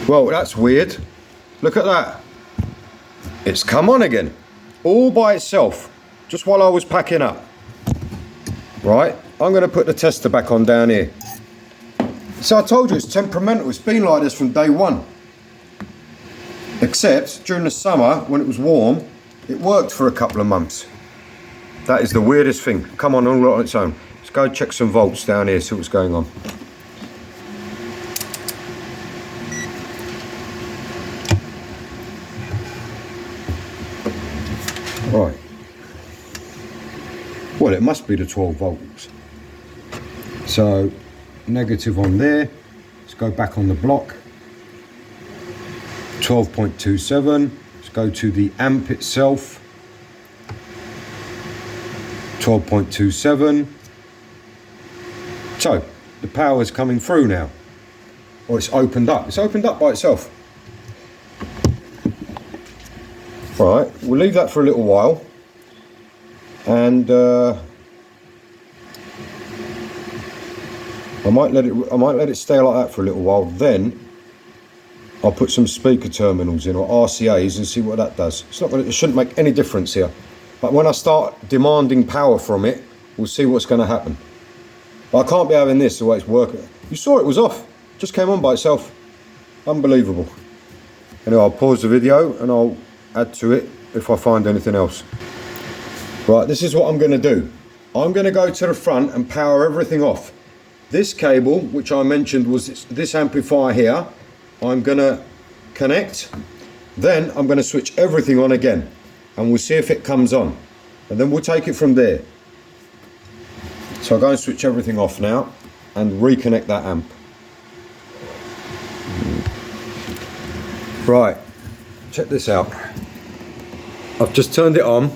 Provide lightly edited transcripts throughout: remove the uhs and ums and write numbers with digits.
Well, that's weird. Look at that. It's come on again, all by itself, just while I was packing up. Right, I'm going to put the tester back on down here. So I told you it's temperamental. It's been like this from day one. Except during the summer, when it was warm, it worked for a couple of months. That is the weirdest thing. Come on all on its own. Let's go check some volts down here, see what's going on. Right. Well, it must be the 12 volts. So, negative on there. Let's go back on the block. 12.27. Let's go to the amp itself. 12.27. So, the power is coming through now. Or it's opened up. It's opened up by itself. Right, we'll leave that for a little while. And I might let it stay like that for a little while. Then I'll put some speaker terminals in, or RCAs, and see what that does. It shouldn't make any difference here. But when I start demanding power from it, we'll see what's going to happen. But I can't be having this the way it's working. You saw it was off. Just came on by itself. Unbelievable. Anyway, I'll pause the video and I'll add to it if I find anything else. Right, this is what I'm going to do. I'm going to go to the front and power everything off. This cable, which I mentioned was this amplifier here, I'm going to connect. Then I'm going to switch everything on again. And we'll see if it comes on. And then we'll take it from there. So I'll go and switch everything off now and reconnect that amp. Right, check this out. I've just turned it on,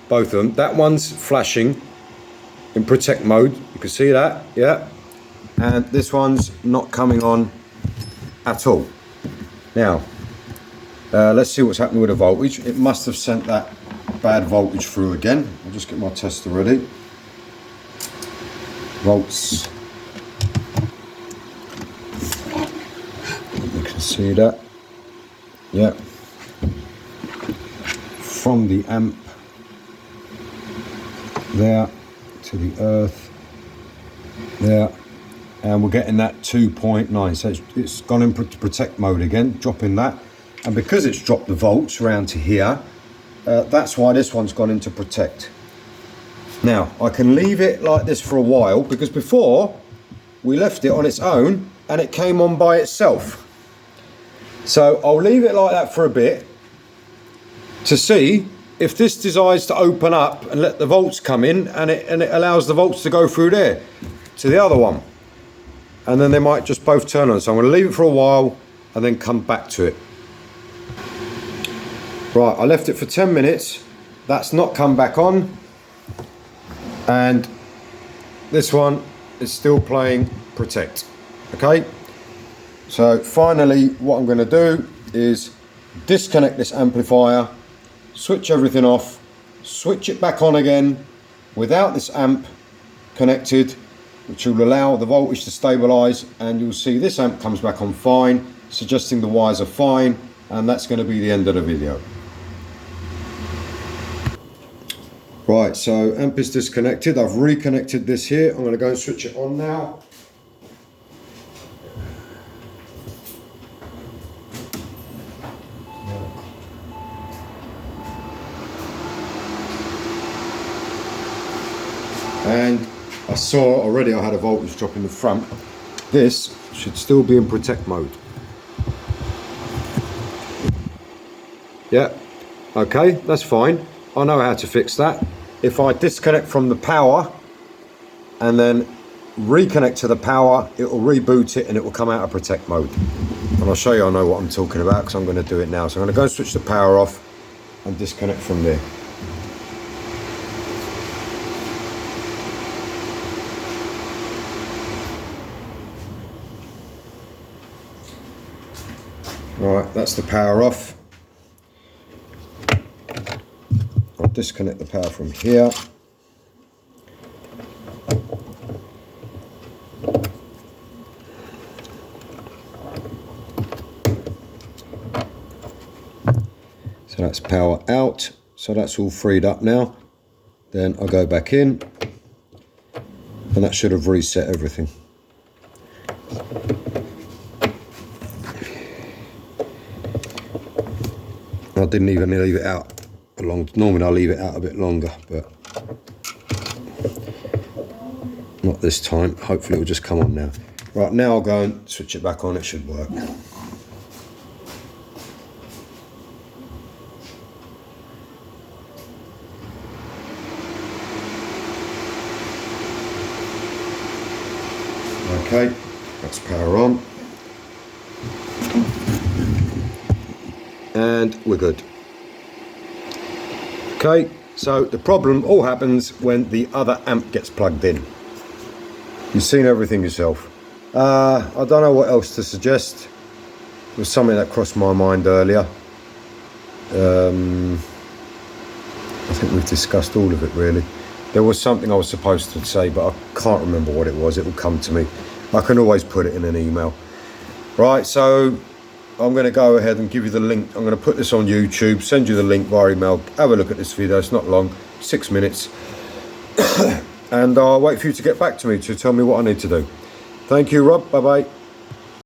both of them. That one's flashing in protect mode. You can see that, yeah. And this one's not coming on at all. Now, let's see what's happening with the voltage. It must have sent that bad voltage through again. I'll just get my tester ready. Volts. You can see that. Yeah. From the amp there to the earth there, and we're getting that 2.9. So it's gone into protect mode again, dropping that. And because it's dropped the volts around to here, that's why this one's gone into protect. Now, I can leave it like this for a while, because before we left it on its own and it came on by itself. So I'll leave it like that for a bit to see if this decides to open up and let the volts come in, and it allows the volts to go through there to the other one. And then they might just both turn on. So I'm going to leave it for a while and then come back to it. Right, I left it for 10 minutes. That's not come back on. And this one is still playing protect. Okay? So finally, what I'm going to do is disconnect this amplifier, switch everything off, switch it back on again without this amp connected, which will allow the voltage to stabilize, and you'll see this amp comes back on fine, suggesting the wires are fine, and that's going to be the end of the video. Right, so amp is disconnected. I've reconnected this here. I'm going to go and switch it on now. And I saw already I had a voltage drop in the front. This should still be in protect mode. Yeah, okay, that's fine. I know how to fix that. If I disconnect from the power and then reconnect to the power, it will reboot it and it will come out of protect mode. And I'll show you I know what I'm talking about, because I'm going to do it now. So I'm going to go and switch the power off and disconnect from there. Right, that's the power off. I'll disconnect the power from here. So that's power out. So that's all freed up now. Then I go back in, and that should have reset everything. I didn't even leave it out a long. Normally I leave it out a bit longer, but not this time. Hopefully it will just come on now. Right, now I'll go and switch it back on. It should work. Okay, that's power on. And we're good. Okay, so the problem all happens when the other amp gets plugged in. You've seen everything yourself. I don't know what else to suggest. It was something that crossed my mind earlier. I think we've discussed all of it really. There was something I was supposed to say, but I can't remember what it was. It will come to me. I can always put it in an email. Right, so I'm going to go ahead and give you the link. I'm going to put this on YouTube, send you the link via email. Have a look at this video. It's not long, 6 minutes. And I'll wait for you to get back to me to tell me what I need to do. Thank you, Rob. Bye-bye.